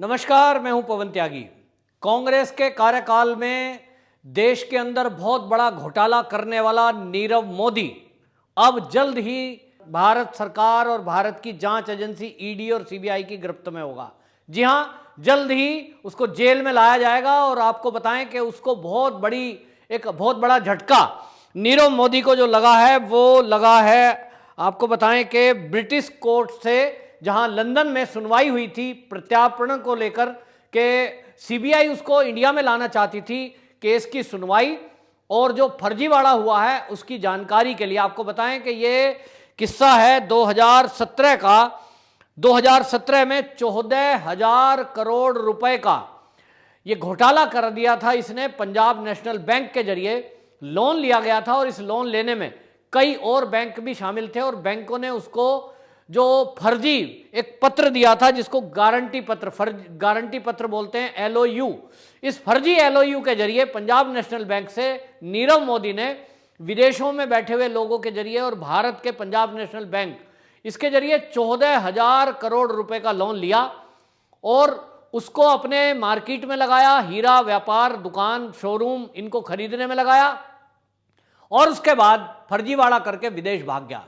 नमस्कार, मैं हूं पवन त्यागी। कांग्रेस के कार्यकाल में देश के अंदर बहुत बड़ा घोटाला करने वाला नीरव मोदी अब जल्द ही भारत सरकार और भारत की जांच एजेंसी ईडी और सीबीआई की गिरफ्त में होगा। जी हां, जल्द ही उसको जेल में लाया जाएगा। और आपको बताएं कि उसको बहुत बड़ा झटका नीरव मोदी को जो लगा है वो लगा है, आपको बताएं कि ब्रिटिश कोर्ट से, जहां लंदन में सुनवाई हुई थी प्रत्यार्पण को लेकर के सीबीआई उसको इंडिया में लाना चाहती थी। केस की सुनवाई और जो फर्जीवाड़ा हुआ है उसकी जानकारी के लिए आपको बताएं कि ये किस्सा है 2017 का। 2017 में 14,000 करोड़ रुपए का ये घोटाला कर दिया था इसने। पंजाब नेशनल बैंक के जरिए लोन लिया गया था और इस लोन लेने में कई और बैंक भी शामिल थे और बैंकों ने उसको जो फर्जी एक पत्र दिया था जिसको गारंटी पत्र बोलते हैं, एलओयू। इस फर्जी एलओयू के जरिए पंजाब नेशनल बैंक से नीरव मोदी ने विदेशों में बैठे हुए लोगों के जरिए और भारत के पंजाब नेशनल बैंक इसके जरिए 14,000 करोड़ रुपए का लोन लिया और उसको अपने मार्केट में लगाया, हीरा व्यापार दुकान शोरूम इनको खरीदने में लगाया और उसके बाद फर्जीवाड़ा करके विदेश भाग गया।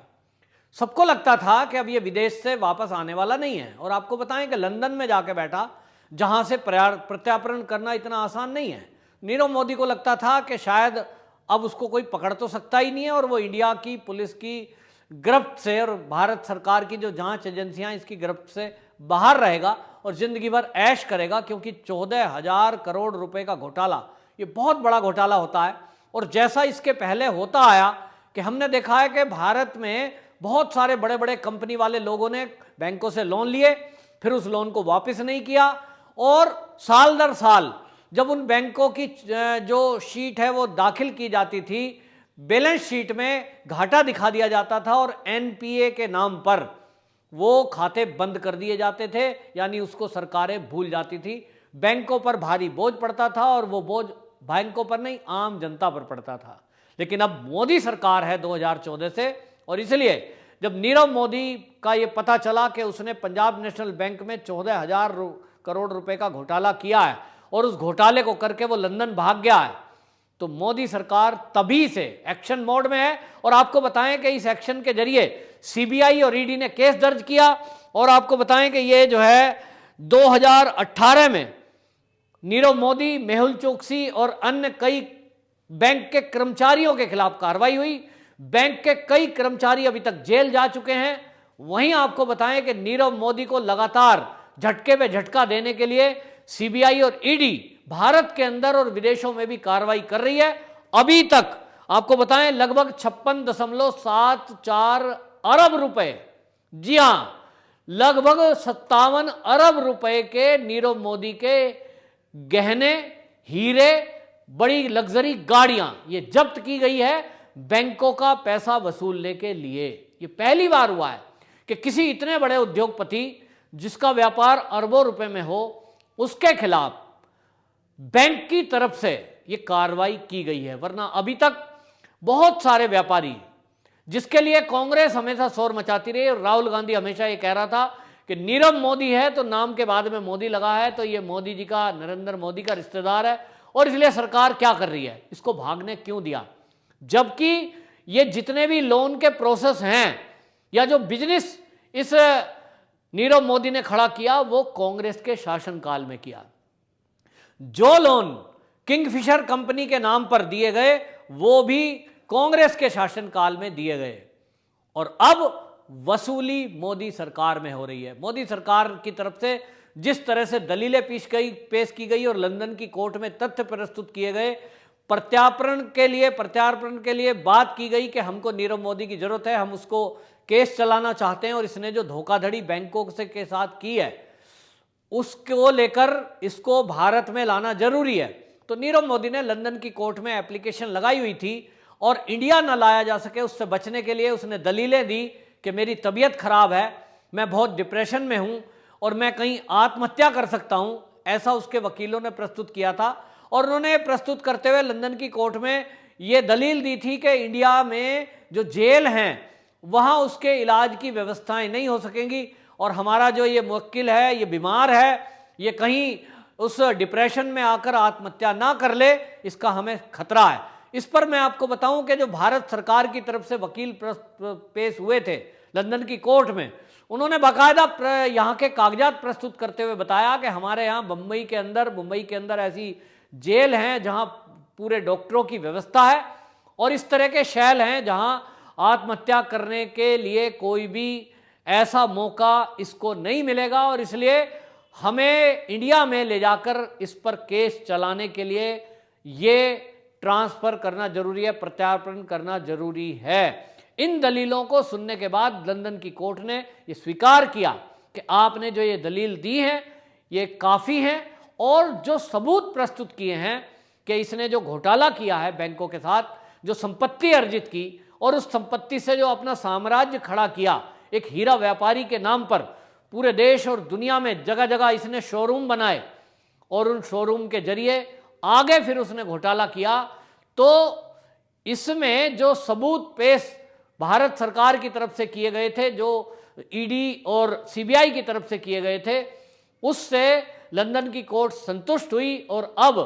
सबको लगता था कि अब ये विदेश से वापस आने वाला नहीं है। और आपको बताएं कि लंदन में जाके बैठा, जहां से प्रत्यार्पण करना इतना आसान नहीं है। नीरव मोदी को लगता था कि शायद अब उसको कोई पकड़ तो सकता ही नहीं है और वो इंडिया की पुलिस की गिरफ्त से और भारत सरकार की जो जांच एजेंसियां इसकी गिरफ्त से बाहर रहेगा और जिंदगी भर ऐश करेगा, क्योंकि 14,000 करोड़ रुपए का घोटाला ये बहुत बड़ा घोटाला होता है। और जैसा इसके पहले होता आया कि हमने देखा है कि भारत में बहुत सारे बड़े बड़े कंपनी वाले लोगों ने बैंकों से लोन लिए, फिर उस लोन को वापस नहीं किया और साल दर साल जब उन बैंकों की जो शीट है वो दाखिल की जाती थी, बैलेंस शीट में घाटा दिखा दिया जाता था और एनपीए के नाम पर वो खाते बंद कर दिए जाते थे, यानी उसको सरकारें भूल जाती थी। बैंकों पर भारी बोझ पड़ता था और वो बोझ बैंकों पर नहीं, आम जनता पर पड़ता था। लेकिन अब मोदी सरकार है 2014 से, और इसलिए जब नीरव मोदी का ये पता चला कि उसने पंजाब नेशनल बैंक में 14,000 करोड़ रुपए का घोटाला किया है और उस घोटाले को करके वो लंदन भाग गया है, तो मोदी सरकार तभी से एक्शन मोड में है। और आपको बताएं कि इस एक्शन के जरिए सीबीआई और ईडी ने केस दर्ज किया और आपको बताएं कि ये जो है 2018 में नीरव मोदी, मेहुल चोकसी और अन्य कई बैंक के कर्मचारियों के खिलाफ कार्रवाई हुई। बैंक के कई कर्मचारी अभी तक जेल जा चुके हैं। वहीं आपको बताएं कि नीरव मोदी को लगातार झटके पे झटका देने के लिए सीबीआई और ईडी भारत के अंदर और विदेशों में भी कार्रवाई कर रही है। अभी तक आपको बताएं लगभग 56.74 अरब रुपए, जी हां, लगभग 57 अरब रुपए के नीरव मोदी के गहने, हीरे, बड़ी लग्जरी गाड़ियां ये जब्त की गई है बैंकों का पैसा वसूलने के लिए। ये पहली बार हुआ है कि किसी इतने बड़े उद्योगपति जिसका व्यापार अरबों रुपए में हो, उसके खिलाफ बैंक की तरफ से ये कार्रवाई की गई है। वरना अभी तक बहुत सारे व्यापारी, जिसके लिए कांग्रेस हमेशा शोर मचाती रही, राहुल गांधी हमेशा ये कह रहा था कि नीरव मोदी है तो नाम के बाद में मोदी लगा है तो ये मोदी जी का, नरेंद्र मोदी का रिश्तेदार है और इसलिए सरकार क्या कर रही है, इसको भागने क्यों दिया। जबकि ये जितने भी लोन के प्रोसेस हैं या जो बिजनेस इस नीरव मोदी ने खड़ा किया वो कांग्रेस के शासनकाल में किया। जो लोन किंगफिशर कंपनी के नाम पर दिए गए वो भी कांग्रेस के शासनकाल में दिए गए और अब वसूली मोदी सरकार में हो रही है। मोदी सरकार की तरफ से जिस तरह से दलीलें पेश की गई और लंदन की कोर्ट में तथ्य प्रस्तुत किए गए, प्रत्यार्पण के लिए बात की गई कि हमको नीरव मोदी की जरूरत है, हम उसको केस चलाना चाहते हैं और इसने जो धोखाधड़ी बैंकों से के साथ की है उसको लेकर इसको भारत में लाना जरूरी है। तो नीरव मोदी ने लंदन की कोर्ट में एप्लीकेशन लगाई हुई थी और इंडिया न लाया जा सके उससे बचने के लिए उसने दलीलें दी कि मेरी तबीयत खराब है, मैं बहुत डिप्रेशन में हूं और मैं कहीं आत्महत्या कर सकता हूं, ऐसा उसके वकीलों ने प्रस्तुत किया था। और उन्होंने प्रस्तुत करते हुए लंदन की कोर्ट में यह दलील दी थी कि इंडिया में जो जेल हैं वहां उसके इलाज की व्यवस्थाएं नहीं हो सकेंगी और हमारा जो ये मुवक्किल है ये बीमार है ये कहीं उस डिप्रेशन में आकर आत्महत्या ना कर ले, इसका हमें खतरा है। इस पर मैं आपको बताऊं कि जो भारत सरकार की तरफ से वकील पेश हुए थे लंदन की कोर्ट में, उन्होंने बाकायदा यहाँ के कागजात प्रस्तुत करते हुए बताया कि हमारे यहाँ मुंबई के अंदर ऐसी जेल हैं जहाँ पूरे डॉक्टरों की व्यवस्था है और इस तरह के शैल हैं जहाँ आत्महत्या करने के लिए कोई भी ऐसा मौका इसको नहीं मिलेगा और इसलिए हमें इंडिया में ले जाकर इस पर केस चलाने के लिए ये ट्रांसफर करना जरूरी है, प्रत्यार्पण करना जरूरी है। इन दलीलों को सुनने के बाद लंदन की कोर्ट ने ये स्वीकार किया कि आपने जो ये दलील दी है ये काफ़ी है और जो सबूत प्रस्तुत किए हैं कि इसने जो घोटाला किया है बैंकों के साथ, जो संपत्ति अर्जित की और उस संपत्ति से जो अपना साम्राज्य खड़ा किया, एक हीरा व्यापारी के नाम पर पूरे देश और दुनिया में जगह जगह इसने शोरूम बनाए और उन शोरूम के जरिए आगे फिर उसने घोटाला किया। तो इसमें जो सबूत पेश भारत सरकार की तरफ से किए गए थे, जो ईडी और सीबीआई की तरफ से किए गए थे, उससे लंदन की कोर्ट संतुष्ट हुई और अब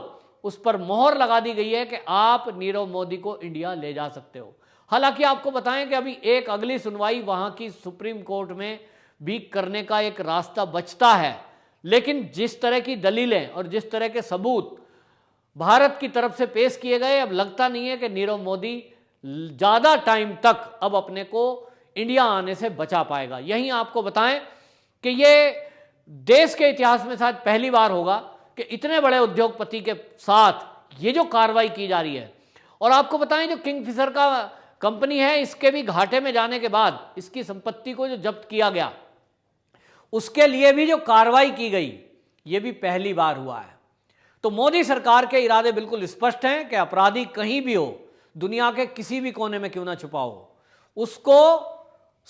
उस पर मोहर लगा दी गई है कि आप नीरव मोदी को इंडिया ले जा सकते हो। हालांकि आपको बताएं कि अभी एक अगली सुनवाई वहां की सुप्रीम कोर्ट में भी करने का एक रास्ता बचता है, लेकिन जिस तरह की दलीलें और जिस तरह के सबूत भारत की तरफ से पेश किए गए, अब लगता नहीं है कि नीरव मोदी ज़्यादा टाइम तक अब अपने को इंडिया आने से बचा पाएगा। यहीं आपको बताएं कि ये देश के इतिहास में शायद पहली बार होगा कि इतने बड़े उद्योगपति के साथ ये जो कार्रवाई की जा रही है। और आपको बताएं जो किंगफिशर का कंपनी है, इसके भी घाटे में जाने के बाद इसकी संपत्ति को जो जब्त किया गया, उसके लिए भी जो कार्रवाई की गई, ये भी पहली बार हुआ है। तो मोदी सरकार के इरादे बिल्कुल स्पष्ट हैं कि अपराधी कहीं भी हो, दुनिया के किसी भी कोने में क्यों ना छुपा हो, उसको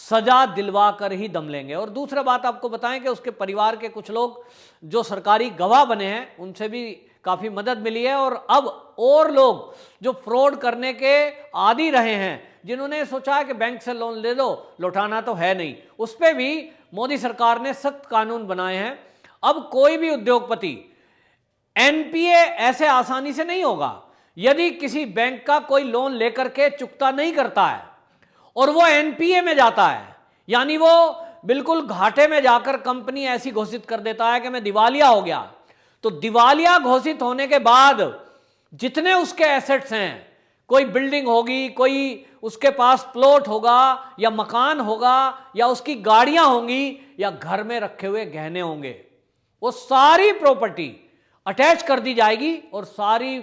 सजा दिलवा कर ही दम लेंगे। और दूसरा बात आपको बताएं कि उसके परिवार के कुछ लोग जो सरकारी गवाह बने हैं, उनसे भी काफ़ी मदद मिली है और अब और लोग जो फ्रॉड करने के आदी रहे हैं, जिन्होंने सोचा है कि बैंक से लोन ले लो, लौटाना तो है नहीं, उस पर भी मोदी सरकार ने सख्त कानून बनाए हैं। अब कोई भी उद्योगपति एनपीए ऐसे आसानी से नहीं होगा। यदि किसी बैंक का कोई लोन लेकर के चुकता नहीं करता है और वो एनपीए में जाता है, यानी वो बिल्कुल घाटे में जाकर कंपनी ऐसी घोषित कर देता है कि मैं दिवालिया हो गया, तो दिवालिया घोषित होने के बाद जितने उसके एसेट्स हैं, कोई बिल्डिंग होगी, कोई उसके पास प्लॉट होगा या मकान होगा या उसकी गाड़ियां होंगी या घर में रखे हुए गहने होंगे, वो सारी प्रॉपर्टी अटैच कर दी जाएगी और सारी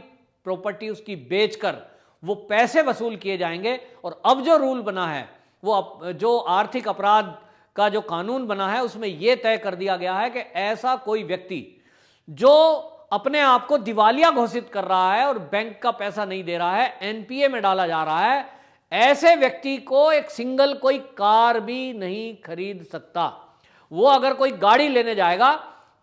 प्रॉपर्टी उसकी बेचकर वो पैसे वसूल किए जाएंगे। और अब जो रूल बना है, वो जो आर्थिक अपराध का जो कानून बना है, उसमें यह तय कर दिया गया है कि ऐसा कोई व्यक्ति जो अपने आप को दिवालिया घोषित कर रहा है और बैंक का पैसा नहीं दे रहा है, एनपीए में डाला जा रहा है, ऐसे व्यक्ति को एक सिंगल कोई कार भी नहीं खरीद सकता। वो अगर कोई गाड़ी लेने जाएगा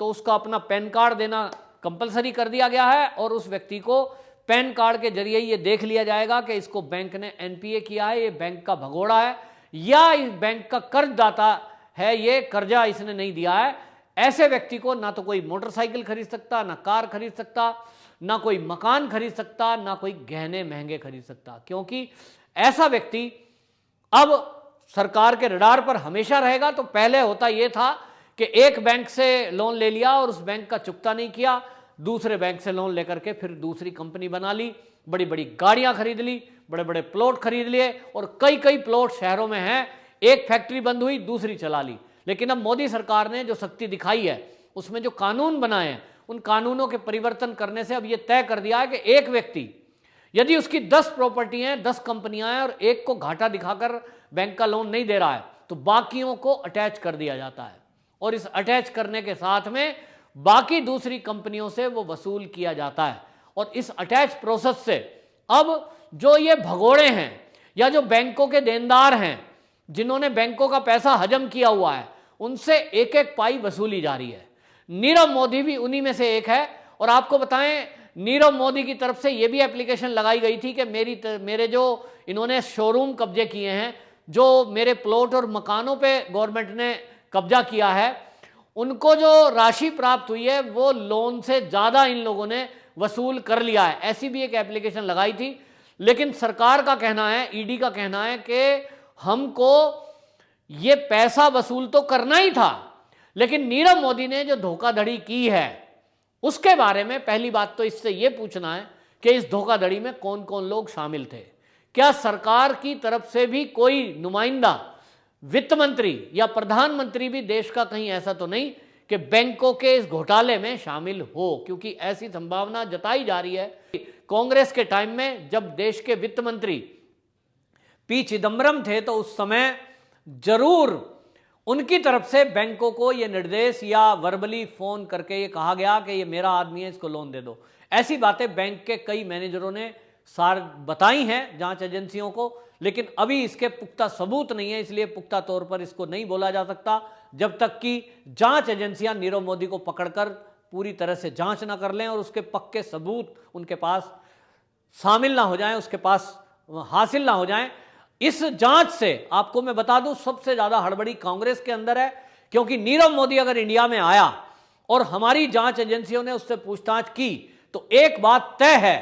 तो उसका अपना पैन कार्ड देना कंपलसरी कर दिया गया है और उस व्यक्ति को पैन कार्ड के जरिए ये देख लिया जाएगा कि इसको बैंक ने एनपीए किया है, ये बैंक का भगोड़ा है या इस बैंक का कर्जदाता है, ये कर्जा इसने नहीं दिया है। ऐसे व्यक्ति को ना तो कोई मोटरसाइकिल खरीद सकता, ना कार खरीद सकता, ना कोई मकान खरीद सकता, ना कोई गहने महंगे खरीद सकता, क्योंकि ऐसा व्यक्ति अब सरकार के रडार पर हमेशा रहेगा। तो पहले होता यह था कि एक बैंक से लोन ले लिया और उस बैंक का चुकता नहीं किया, दूसरे बैंक से लोन लेकर के फिर दूसरी कंपनी बना ली, बड़ी बड़ी गाड़ियां खरीद ली, बड़े बड़े प्लॉट खरीद लिए और कई कई प्लॉट शहरों में हैं, एक फैक्ट्री बंद हुई दूसरी चला ली। लेकिन अब मोदी सरकार ने जो शक्ति दिखाई है, उसमें जो कानून बनाए हैं, उन कानूनों के परिवर्तन करने से अब यह तय कर दिया है कि एक व्यक्ति यदि उसकी 10 प्रॉपर्टी हैं, 10 कंपनियां हैं और एक को घाटा दिखाकर बैंक का लोन नहीं दे रहा है, तो बाकियों को अटैच कर दिया जाता है और इस अटैच करने के साथ में बाकी दूसरी कंपनियों से वो वसूल किया जाता है। और इस अटैच प्रोसेस से अब जो ये भगोड़े हैं या जो बैंकों के देनदार हैं, जिन्होंने बैंकों का पैसा हजम किया हुआ है, उनसे एक एक पाई वसूली जा रही है। नीरव मोदी भी उन्हीं में से एक है। और आपको बताएं, नीरव मोदी की तरफ से ये भी एप्लीकेशन लगाई गई थी कि मेरे जो इन्होंने शोरूम कब्जे किए हैं, जो मेरे प्लॉट और मकानों पे गवर्नमेंट ने कब्जा किया है, उनको जो राशि प्राप्त हुई है वो लोन से ज़्यादा इन लोगों ने वसूल कर लिया है। ऐसी भी एक एप्लीकेशन लगाई थी, लेकिन सरकार का कहना है, ईडी का कहना है कि हमको ये पैसा वसूल तो करना ही था, लेकिन नीरव मोदी ने जो धोखाधड़ी की है उसके बारे में पहली बात तो इससे ये पूछना है कि इस धोखाधड़ी में कौन कौन लोग शामिल थे। क्या सरकार की तरफ से भी कोई नुमाइंदा, वित्त मंत्री या प्रधानमंत्री भी देश का कहीं ऐसा तो नहीं कि बैंकों के इस घोटाले में शामिल हो, क्योंकि ऐसी संभावना जताई जा रही है। कांग्रेस के टाइम में जब देश के वित्त मंत्री पी चिदम्बरम थे तो उस समय जरूर उनकी तरफ से बैंकों को यह निर्देश या वर्बली फोन करके ये कहा गया कि ये मेरा आदमी है, इसको लोन दे दो। ऐसी बातें बैंक के कई मैनेजरों ने बताई हैं जांच एजेंसियों को, लेकिन अभी इसके पुख्ता सबूत नहीं है, इसलिए पुख्ता तौर पर इसको नहीं बोला जा सकता जब तक कि जांच एजेंसियां नीरव मोदी को पकड़कर पूरी तरह से जांच ना कर लें और उसके पक्के सबूत उनके पास शामिल ना हो जाएं, उसके पास हासिल ना हो जाएं। इस जांच से आपको मैं बता दूं सबसे ज्यादा हड़बड़ी कांग्रेस के अंदर है, क्योंकि नीरव मोदी अगर इंडिया में आया और हमारी जांच एजेंसियों ने उससे पूछताछ की तो एक बात तय है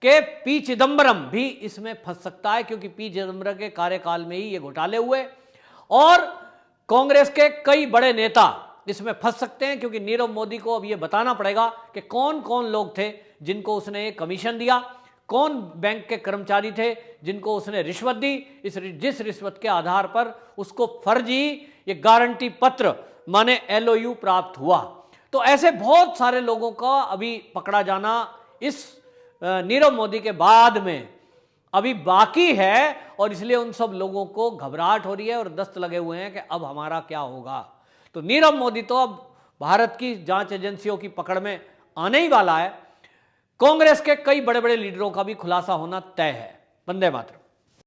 कि पी चिदम्बरम भी इसमें फंस सकता है, क्योंकि पी चिदम्बरम के कार्यकाल में ही ये घोटाले हुए और कांग्रेस के कई बड़े नेता इसमें फंस सकते हैं, क्योंकि नीरव मोदी को अब ये बताना पड़ेगा कि कौन कौन लोग थे जिनको उसने कमीशन दिया, कौन बैंक के कर्मचारी थे जिनको उसने रिश्वत दी, जिस रिश्वत के आधार पर उसको फर्जी ये गारंटी पत्र माने एलओयू प्राप्त हुआ। तो ऐसे बहुत सारे लोगों का अभी पकड़ा जाना इस नीरव मोदी के बाद में अभी बाकी है, और इसलिए उन सब लोगों को घबराहट हो रही है और दस्त लगे हुए हैं कि अब हमारा क्या होगा। तो नीरव मोदी तो अब भारत की जांच एजेंसियों की पकड़ में आने ही वाला है। कांग्रेस के कई बड़े बड़े लीडरों का भी खुलासा होना तय है। वंदे मातरम।